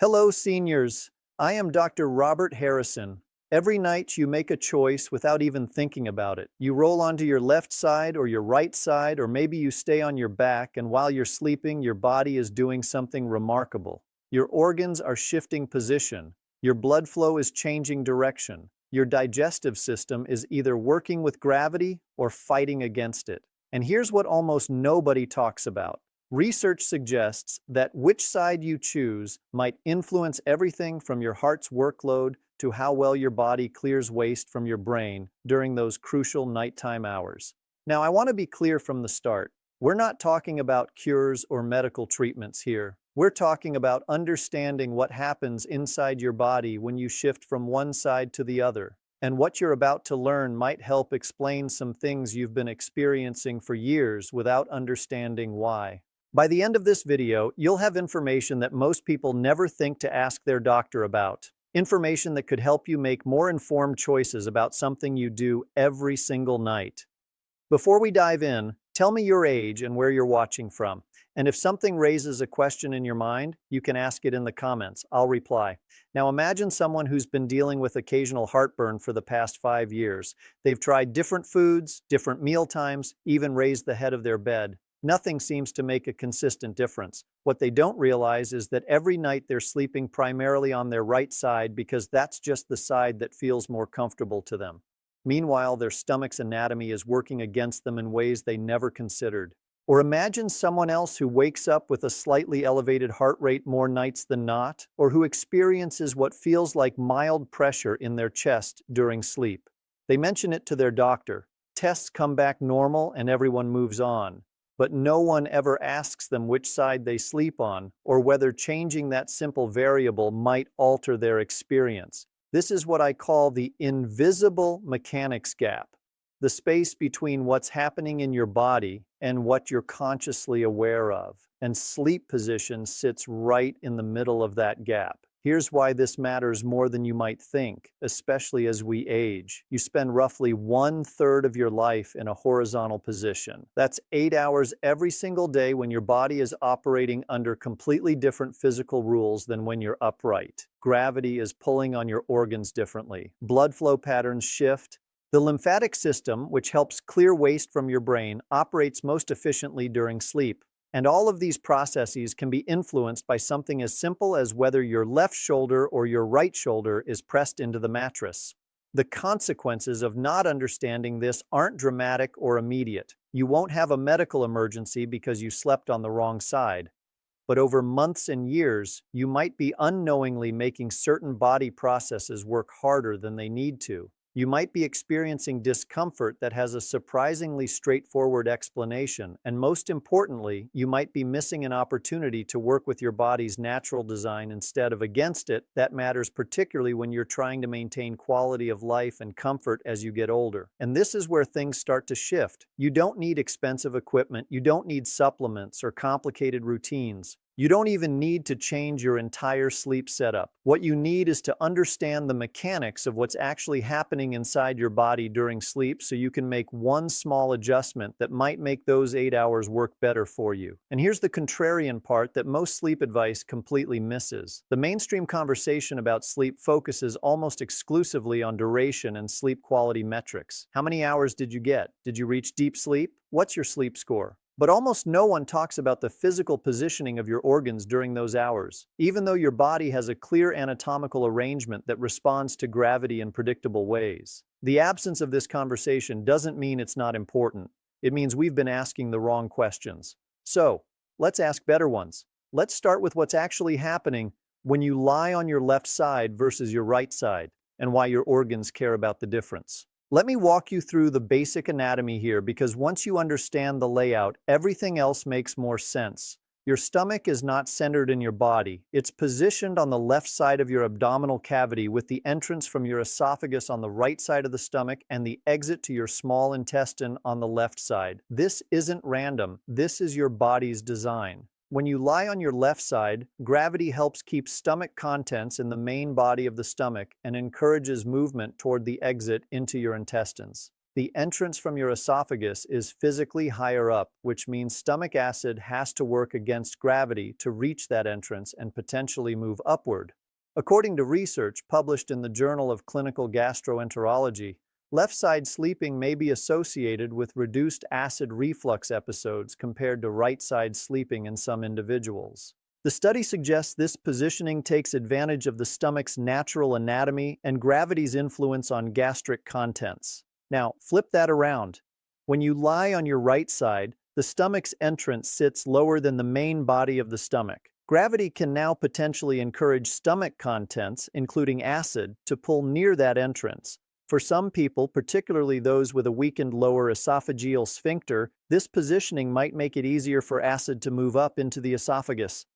Hello, seniors. I am Dr. Robert Harrison. Every night you make a choice without even thinking about it. You roll onto your left side or your right side, or maybe you stay on your back, and while you're sleeping, your body is doing something remarkable. Your organs are shifting position. Your blood flow is changing direction. Your digestive system is either working with gravity or fighting against it. And here's what almost nobody talks about. Research suggests that which side you choose might influence everything from your heart's workload to how well your body clears waste from your brain during those crucial nighttime hours. Now, I want to be clear from the start. We're not talking about cures or medical treatments here. We're talking about understanding what happens inside your body when you shift from one side to the other. And what you're about to learn might help explain some things you've been experiencing for years without understanding why. By the end of this video, you'll have information that most people never think to ask their doctor about. Information that could help you make more informed choices about something you do every single night. Before we dive in, tell me your age and where you're watching from. And if something raises a question in your mind, you can ask it in the comments. I'll reply. Now imagine someone who's been dealing with occasional heartburn for the past 5 years. They've tried different foods, different meal times, even raised the head of their bed. Nothing seems to make a consistent difference. What they don't realize is that every night they're sleeping primarily on their right side because that's just the side that feels more comfortable to them. Meanwhile, their stomach's anatomy is working against them in ways they never considered. Or imagine someone else who wakes up with a slightly elevated heart rate more nights than not, or who experiences what feels like mild pressure in their chest during sleep. They mention it to their doctor. Tests come back normal and everyone moves on. But no one ever asks them which side they sleep on, or whether changing that simple variable might alter their experience. This is what I call the invisible mechanics gap, the space between what's happening in your body and what you're consciously aware of. And sleep position sits right in the middle of that gap. Here's why this matters more than you might think, especially as we age. You spend roughly 1/3 of your life in a horizontal position. That's 8 hours every single day when your body is operating under completely different physical rules than when you're upright. Gravity is pulling on your organs differently. Blood flow patterns shift. The lymphatic system, which helps clear waste from your brain, operates most efficiently during sleep. And all of these processes can be influenced by something as simple as whether your left shoulder or your right shoulder is pressed into the mattress. The consequences of not understanding this aren't dramatic or immediate. You won't have a medical emergency because you slept on the wrong side. But over months and years, you might be unknowingly making certain body processes work harder than they need to. You might be experiencing discomfort that has a surprisingly straightforward explanation, and most importantly, you might be missing an opportunity to work with your body's natural design instead of against it. That matters particularly when you're trying to maintain quality of life and comfort as you get older. And this is where things start to shift. You don't need expensive equipment, you don't need supplements or complicated routines. You don't even need to change your entire sleep setup. What you need is to understand the mechanics of what's actually happening inside your body during sleep so you can make one small adjustment that might make those 8 hours work better for you. And here's the contrarian part that most sleep advice completely misses. The mainstream conversation about sleep focuses almost exclusively on duration and sleep quality metrics. How many hours did you get? Did you reach deep sleep? What's your sleep score? But almost no one talks about the physical positioning of your organs during those hours. Even though your body has a clear anatomical arrangement that responds to gravity in predictable ways. The absence of this conversation doesn't mean it's not important. It means we've been asking the wrong questions. So, let's ask better ones. Let's start with what's actually happening when you lie on your left side versus your right side, and why your organs care about the difference. Let me walk you through the basic anatomy here because once you understand the layout, everything else makes more sense. Your stomach is not centered in your body. It's positioned on the left side of your abdominal cavity with the entrance from your esophagus on the right side of the stomach and the exit to your small intestine on the left side. This isn't random. This is your body's design. When you lie on your left side, gravity helps keep stomach contents in the main body of the stomach and encourages movement toward the exit into your intestines. The entrance from your esophagus is physically higher up, which means stomach acid has to work against gravity to reach that entrance and potentially move upward. According to research published in the Journal of Clinical Gastroenterology, left-side sleeping may be associated with reduced acid reflux episodes compared to right-side sleeping in some individuals. The study suggests this positioning takes advantage of the stomach's natural anatomy and gravity's influence on gastric contents. Now, flip that around. When you lie on your right side, the stomach's entrance sits lower than the main body of the stomach. Gravity can now potentially encourage stomach contents, including acid, to pull near that entrance. For some people, particularly those with a weakened lower esophageal sphincter, this positioning might make it easier for acid to move up into the esophagus.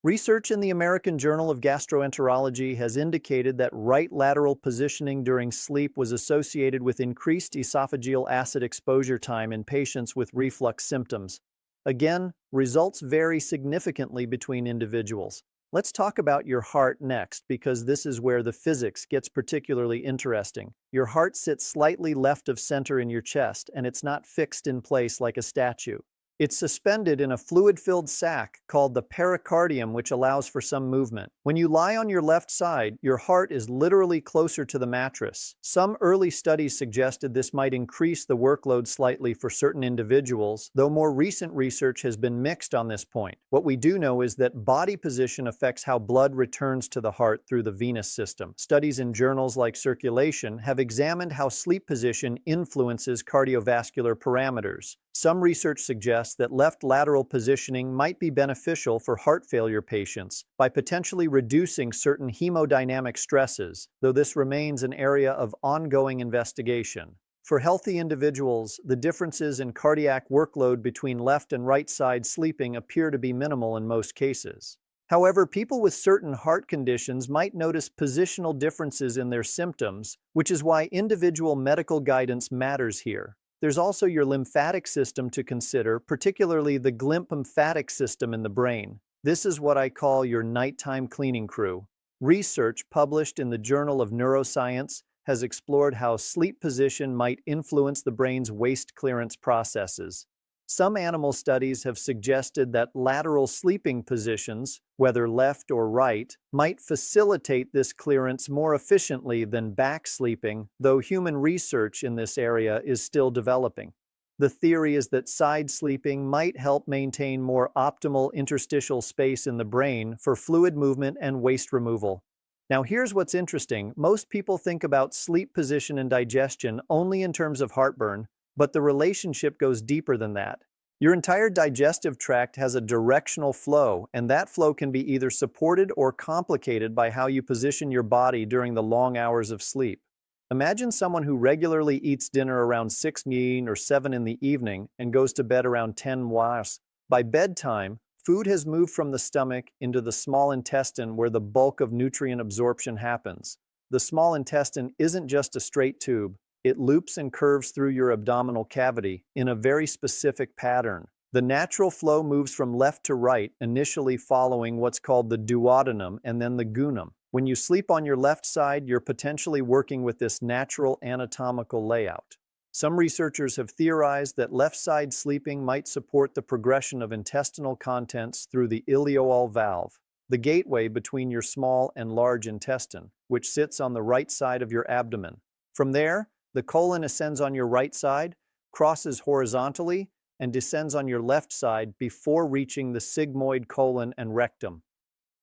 Research in the American Journal of Gastroenterology has indicated that right lateral positioning during sleep was associated with increased esophageal acid exposure time in patients with reflux symptoms. Again, results vary significantly between individuals. Let's talk about your heart next, because this is where the physics gets particularly interesting. Your heart sits slightly left of center in your chest, and it's not fixed in place like a statue. It's suspended in a fluid-filled sac called the pericardium, which allows for some movement. When you lie on your left side, your heart is literally closer to the mattress. Some early studies suggested this might increase the workload slightly for certain individuals, though more recent research has been mixed on this point. What we do know is that body position affects how blood returns to the heart through the venous system. Studies in journals like Circulation have examined how sleep position influences cardiovascular parameters. Some research suggests that left lateral positioning might be beneficial for heart failure patients by potentially reducing certain hemodynamic stresses, though this remains an area of ongoing investigation. For healthy individuals, the differences in cardiac workload between left and right side sleeping appear to be minimal in most cases. However, people with certain heart conditions might notice positional differences in their symptoms, which is why individual medical guidance matters here. There's also your lymphatic system to consider, particularly the glymphatic system in the brain. This is what I call your nighttime cleaning crew. Research published in the Journal of Neuroscience has explored how sleep position might influence the brain's waste clearance processes. Some animal studies have suggested that lateral sleeping positions, whether left or right, might facilitate this clearance more efficiently than back sleeping, though human research in this area is still developing. The theory is that side sleeping might help maintain more optimal interstitial space in the brain for fluid movement and waste removal. Now here's what's interesting. Most people think about sleep position and digestion only in terms of heartburn, but the relationship goes deeper than that. Your entire digestive tract has a directional flow, and that flow can be either supported or complicated by how you position your body during the long hours of sleep. Imagine someone who regularly eats dinner around 6 p.m. or 7 in the evening and goes to bed around 10 p.m. By bedtime, food has moved from the stomach into the small intestine where the bulk of nutrient absorption happens. The small intestine isn't just a straight tube. It loops and curves through your abdominal cavity in a very specific pattern. The natural flow moves from left to right, initially following what's called the duodenum and then the guinea. When you sleep on your left side, you're potentially working with this natural anatomical layout. Some researchers have theorized that left-side sleeping might support the progression of intestinal contents through the ileoal valve, the gateway between your small and large intestine, which sits on the right side of your abdomen. From there, the colon ascends on your right side, crosses horizontally, and descends on your left side before reaching the sigmoid colon and rectum.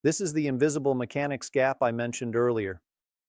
This is the invisible mechanics gap I mentioned earlier.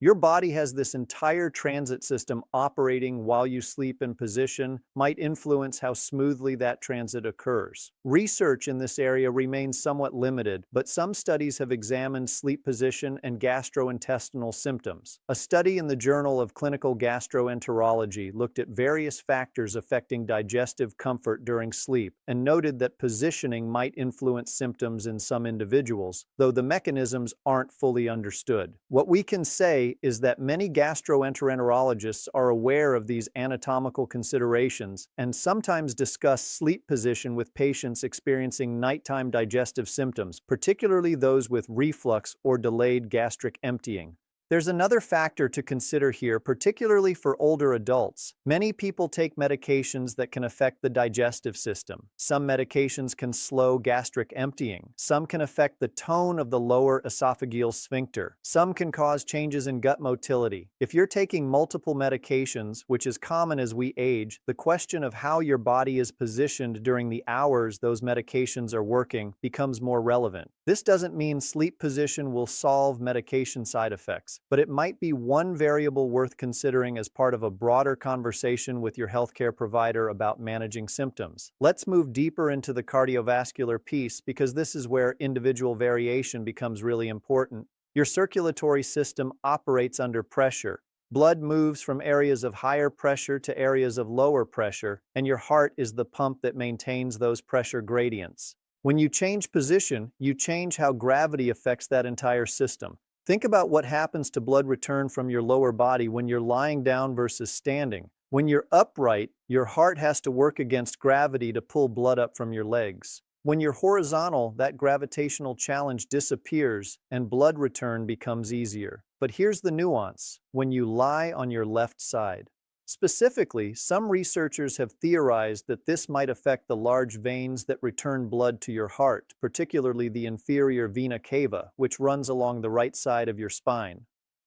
Your body has this entire transit system operating while you sleep, and position might influence how smoothly that transit occurs. Research in this area remains somewhat limited, but some studies have examined sleep position and gastrointestinal symptoms. A study in the Journal of Clinical Gastroenterology looked at various factors affecting digestive comfort during sleep and noted that positioning might influence symptoms in some individuals, though the mechanisms aren't fully understood. What we can say is that many gastroenterologists are aware of these anatomical considerations and sometimes discuss sleep position with patients experiencing nighttime digestive symptoms, particularly those with reflux or delayed gastric emptying. There's another factor to consider here, particularly for older adults. Many people take medications that can affect the digestive system. Some medications can slow gastric emptying. Some can affect the tone of the lower esophageal sphincter. Some can cause changes in gut motility. If you're taking multiple medications, which is common as we age, the question of how your body is positioned during the hours those medications are working becomes more relevant. This doesn't mean sleep position will solve medication side effects, but it might be one variable worth considering as part of a broader conversation with your healthcare provider about managing symptoms. Let's move deeper into the cardiovascular piece because this is where individual variation becomes really important. Your circulatory system operates under pressure. Blood moves from areas of higher pressure to areas of lower pressure, and your heart is the pump that maintains those pressure gradients. When you change position, you change how gravity affects that entire system. Think about what happens to blood return from your lower body when you're lying down versus standing. When you're upright, your heart has to work against gravity to pull blood up from your legs. When you're horizontal, that gravitational challenge disappears and blood return becomes easier. But here's the nuance: when you lie on your left side. Specifically, some researchers have theorized that this might affect the large veins that return blood to your heart, particularly the inferior vena cava, which runs along the right side of your spine.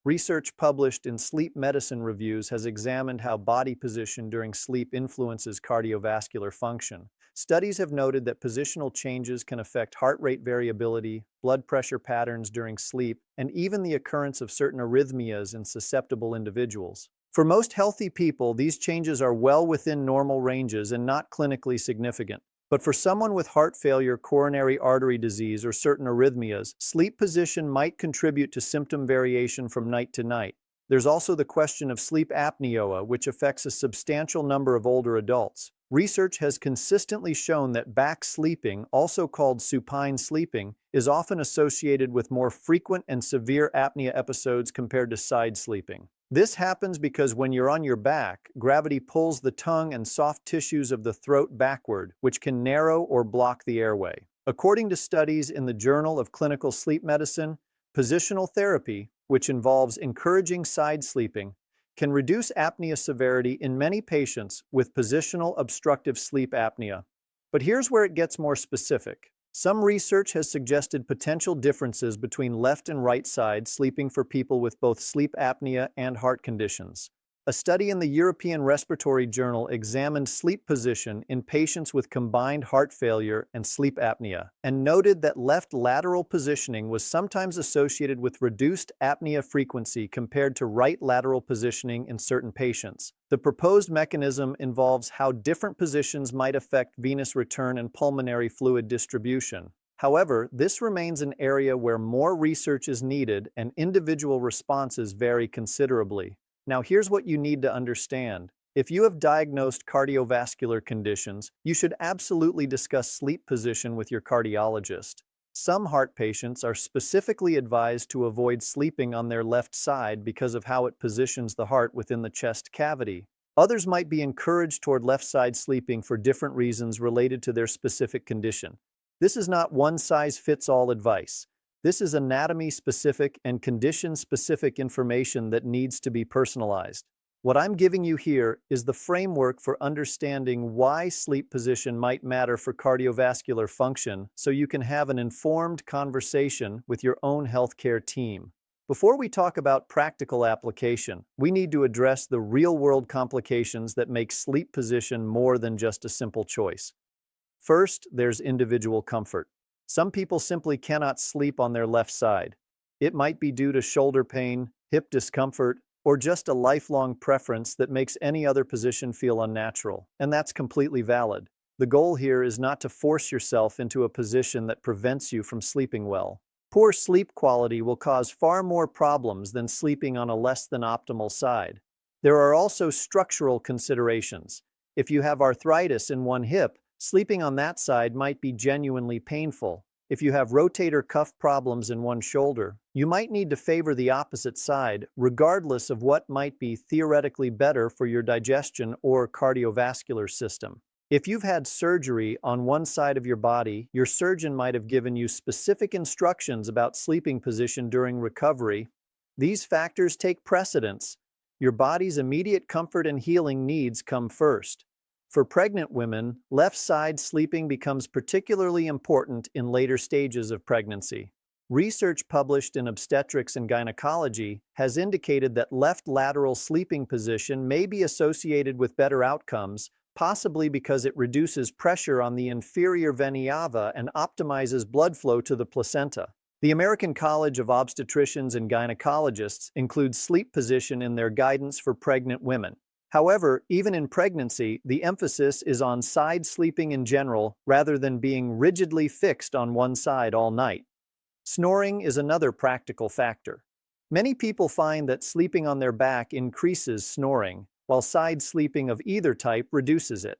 Research published in Sleep Medicine Reviews has examined how body position during sleep influences cardiovascular function. Studies have noted that positional changes can affect heart rate variability, blood pressure patterns during sleep, and even the occurrence of certain arrhythmias in susceptible individuals. For most healthy people, these changes are well within normal ranges and not clinically significant. But for someone with heart failure, coronary artery disease, or certain arrhythmias, sleep position might contribute to symptom variation from night to night. There's also the question of sleep apnea, which affects a substantial number of older adults. Research has consistently shown that back sleeping, also called supine sleeping, is often associated with more frequent and severe apnea episodes compared to side sleeping. This happens because when you're on your back, gravity pulls the tongue and soft tissues of the throat backward, which can narrow or block the airway. According to studies in the Journal of Clinical Sleep Medicine, positional therapy, which involves encouraging side sleeping, can reduce apnea severity in many patients with positional obstructive sleep apnea. But here's where it gets more specific. Some research has suggested potential differences between left and right side sleeping for people with both sleep apnea and heart conditions. A study in the European Respiratory Journal examined sleep position in patients with combined heart failure and sleep apnea, and noted that left lateral positioning was sometimes associated with reduced apnea frequency compared to right lateral positioning in certain patients. The proposed mechanism involves how different positions might affect venous return and pulmonary fluid distribution. However, this remains an area where more research is needed and individual responses vary considerably. Now, here's what you need to understand. If you have diagnosed cardiovascular conditions, you should absolutely discuss sleep position with your cardiologist. Some heart patients are specifically advised to avoid sleeping on their left side because of how it positions the heart within the chest cavity. Others might be encouraged toward left side sleeping for different reasons related to their specific condition. This is not one-size-fits-all advice. This is anatomy-specific and condition-specific information that needs to be personalized. What I'm giving you here is the framework for understanding why sleep position might matter for cardiovascular function, so you can have an informed conversation with your own healthcare team. Before we talk about practical application, we need to address the real-world complications that make sleep position more than just a simple choice. First, there's individual comfort. Some people simply cannot sleep on their left side. It might be due to shoulder pain, hip discomfort, or just a lifelong preference that makes any other position feel unnatural, and that's completely valid. The goal here is not to force yourself into a position that prevents you from sleeping well. Poor sleep quality will cause far more problems than sleeping on a less than optimal side. There are also structural considerations. If you have arthritis in one hip, sleeping on that side might be genuinely painful. If you have rotator cuff problems in one shoulder, you might need to favor the opposite side, regardless of what might be theoretically better for your digestion or cardiovascular system. If you've had surgery on one side of your body, your surgeon might have given you specific instructions about sleeping position during recovery. These factors take precedence. Your body's immediate comfort and healing needs come first. For pregnant women, left side sleeping becomes particularly important in later stages of pregnancy. Research published in Obstetrics and Gynecology has indicated that left lateral sleeping position may be associated with better outcomes, possibly because it reduces pressure on the inferior vena cava and optimizes blood flow to the placenta. The American College of Obstetricians and Gynecologists includes sleep position in their guidance for pregnant women. However, even in pregnancy, the emphasis is on side sleeping in general rather than being rigidly fixed on one side all night. Snoring is another practical factor. Many people find that sleeping on their back increases snoring, while side sleeping of either type reduces it.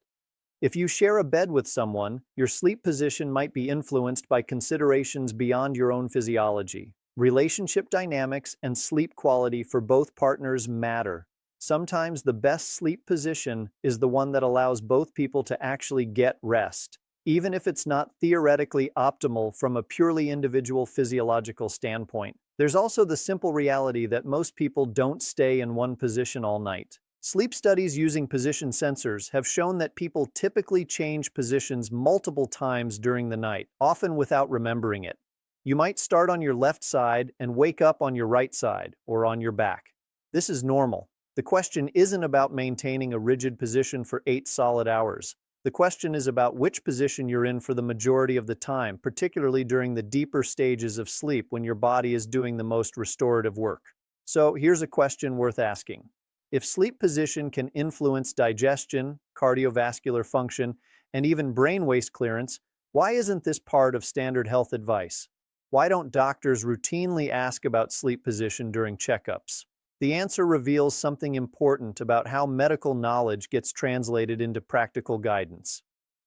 If you share a bed with someone, your sleep position might be influenced by considerations beyond your own physiology. Relationship dynamics and sleep quality for both partners matter. Sometimes the best sleep position is the one that allows both people to actually get rest, even if it's not theoretically optimal from a purely individual physiological standpoint. There's also the simple reality that most people don't stay in one position all night. Sleep studies using position sensors have shown that people typically change positions multiple times during the night, often without remembering it. You might start on your left side and wake up on your right side or on your back. This is normal. The question isn't about maintaining a rigid position for 8 solid hours. The question is about which position you're in for the majority of the time, particularly during the deeper stages of sleep when your body is doing the most restorative work. So here's a question worth asking. If sleep position can influence digestion, cardiovascular function, and even brain waste clearance, why isn't this part of standard health advice? Why don't doctors routinely ask about sleep position during checkups? The answer reveals something important about how medical knowledge gets translated into practical guidance.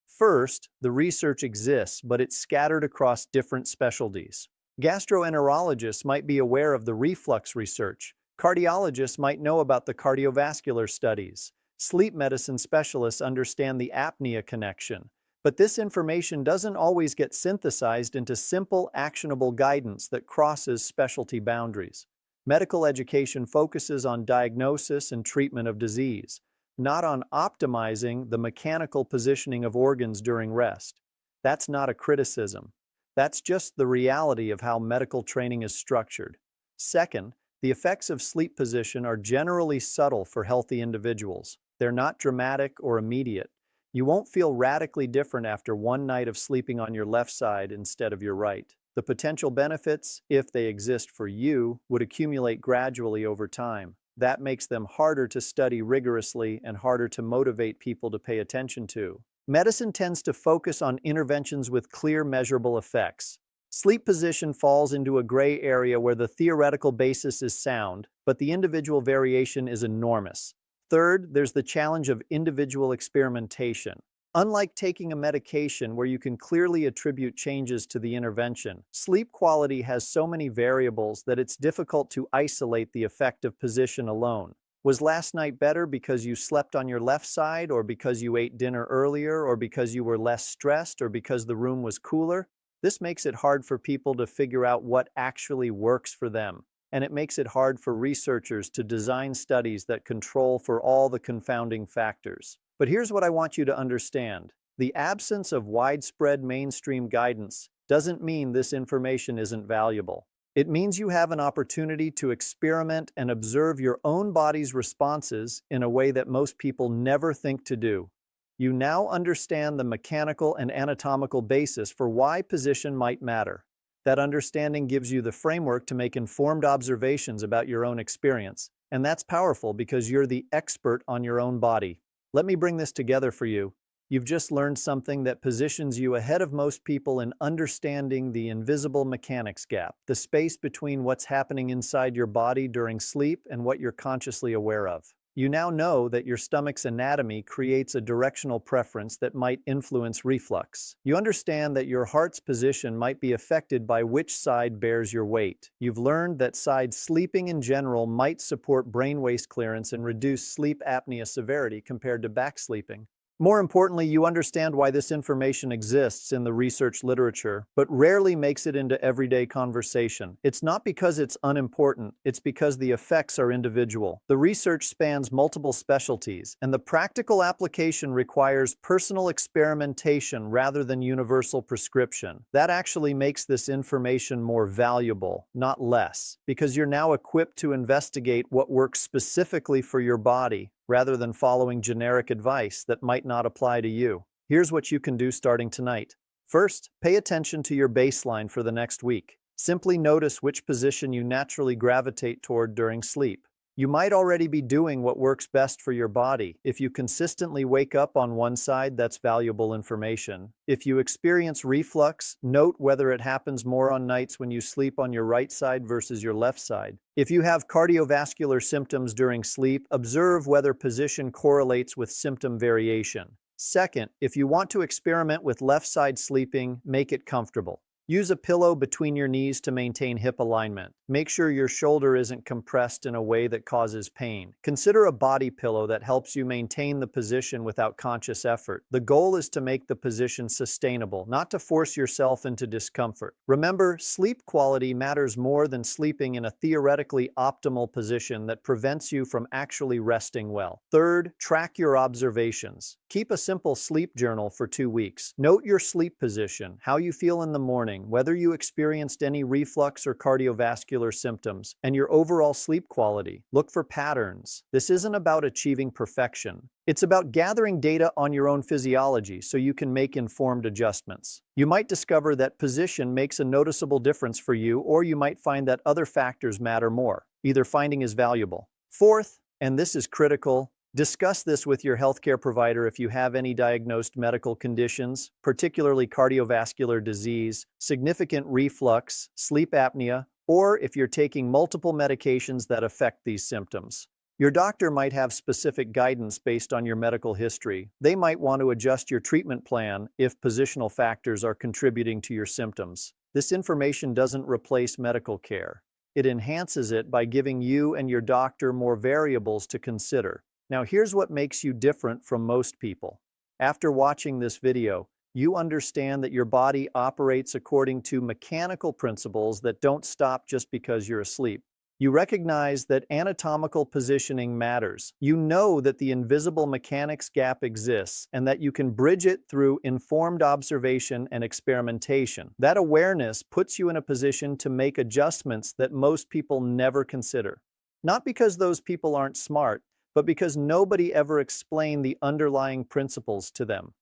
First, the research exists, but it's scattered across different specialties. Gastroenterologists might be aware of the reflux research. Cardiologists might know about the cardiovascular studies. Sleep medicine specialists understand the apnea connection. But this information doesn't always get synthesized into simple, actionable guidance that crosses specialty boundaries. Medical education focuses on diagnosis and treatment of disease, not on optimizing the mechanical positioning of organs during rest. That's not a criticism. That's just the reality of how medical training is structured. Second, the effects of sleep position are generally subtle for healthy individuals. They're not dramatic or immediate. You won't feel radically different after one night of sleeping on your left side instead of your right. The potential benefits, if they exist for you, would accumulate gradually over time. That makes them harder to study rigorously and harder to motivate people to pay attention to. Medicine tends to focus on interventions with clear, measurable effects. Sleep position falls into a gray area where the theoretical basis is sound, but the individual variation is enormous. Third, there's the challenge of individual experimentation. Unlike taking a medication where you can clearly attribute changes to the intervention, sleep quality has so many variables that it's difficult to isolate the effect of position alone. Was last night better because you slept on your left side, or because you ate dinner earlier, or because you were less stressed, or because the room was cooler? This makes it hard for people to figure out what actually works for them, and it makes it hard for researchers to design studies that control for all the confounding factors. But here's what I want you to understand. The absence of widespread mainstream guidance doesn't mean this information isn't valuable. It means you have an opportunity to experiment and observe your own body's responses in a way that most people never think to do. You now understand the mechanical and anatomical basis for why position might matter. That understanding gives you the framework to make informed observations about your own experience, and that's powerful because you're the expert on your own body. Let me bring this together for you. You've just learned something that positions you ahead of most people in understanding the invisible mechanics gap, the space between what's happening inside your body during sleep and what you're consciously aware of. You now know that your stomach's anatomy creates a directional preference that might influence reflux. You understand that your heart's position might be affected by which side bears your weight. You've learned that side sleeping in general might support brain waste clearance and reduce sleep apnea severity compared to back sleeping. More importantly, you understand why this information exists in the research literature, but rarely makes it into everyday conversation. It's not because it's unimportant, it's because the effects are individual. The research spans multiple specialties, and the practical application requires personal experimentation rather than universal prescription. That actually makes this information more valuable, not less, because you're now equipped to investigate what works specifically for your body, rather than following generic advice that might not apply to you. Here's what you can do starting tonight. First, pay attention to your baseline for the next week. Simply notice which position you naturally gravitate toward during sleep. You might already be doing what works best for your body. If you consistently wake up on one side, that's valuable information. If you experience reflux, note whether it happens more on nights when you sleep on your right side versus your left side. If you have cardiovascular symptoms during sleep, observe whether position correlates with symptom variation. Second, if you want to experiment with left side sleeping, make it comfortable. Use a pillow between your knees to maintain hip alignment. Make sure your shoulder isn't compressed in a way that causes pain. Consider a body pillow that helps you maintain the position without conscious effort. The goal is to make the position sustainable, not to force yourself into discomfort. Remember, sleep quality matters more than sleeping in a theoretically optimal position that prevents you from actually resting well. Third, track your observations. Keep a simple sleep journal for 2 weeks. Note your sleep position, how you feel in the morning, whether you experienced any reflux or cardiovascular symptoms, and your overall sleep quality. Look for patterns. This isn't about achieving perfection. It's about gathering data on your own physiology so you can make informed adjustments. You might discover that position makes a noticeable difference for you, or you might find that other factors matter more. Either finding is valuable. Fourth, and this is critical, discuss this with your healthcare provider if you have any diagnosed medical conditions, particularly cardiovascular disease, significant reflux, sleep apnea, or if you're taking multiple medications that affect these symptoms. Your doctor might have specific guidance based on your medical history. They might want to adjust your treatment plan if positional factors are contributing to your symptoms. This information doesn't replace medical care. It enhances it by giving you and your doctor more variables to consider. Now, here's what makes you different from most people. After watching this video, you understand that your body operates according to mechanical principles that don't stop just because you're asleep. You recognize that anatomical positioning matters. You know that the invisible mechanics gap exists and that you can bridge it through informed observation and experimentation. That awareness puts you in a position to make adjustments that most people never consider. Not because those people aren't smart, but because nobody ever explained the underlying principles to them.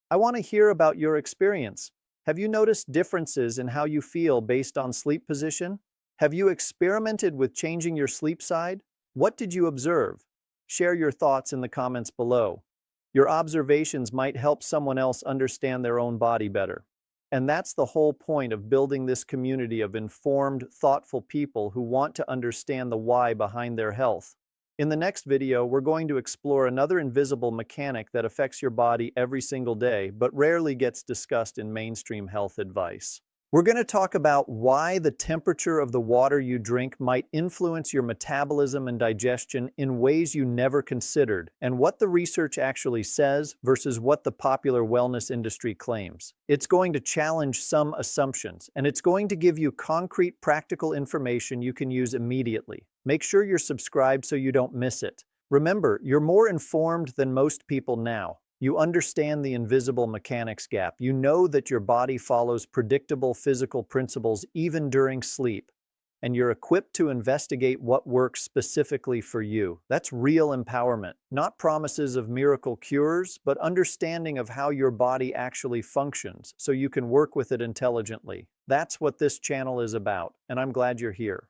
I want to hear about your experience. Have you noticed differences in how you feel based on sleep position? Have you experimented with changing your sleep side? What did you observe? Share your thoughts in the comments below. Your observations might help someone else understand their own body better. And that's the whole point of building this community of informed, thoughtful people who want to understand the why behind their health. In the next video, we're going to explore another invisible mechanic that affects your body every single day, but rarely gets discussed in mainstream health advice. We're going to talk about why the temperature of the water you drink might influence your metabolism and digestion in ways you never considered, and what the research actually says versus what the popular wellness industry claims. It's going to challenge some assumptions, and it's going to give you concrete, practical information you can use immediately. Make sure you're subscribed so you don't miss it. Remember, you're more informed than most people now. You understand the invisible mechanics gap. You know that your body follows predictable physical principles even during sleep, and you're equipped to investigate what works specifically for you. That's real empowerment, not promises of miracle cures, but understanding of how your body actually functions so you can work with it intelligently. That's what this channel is about, and I'm glad you're here.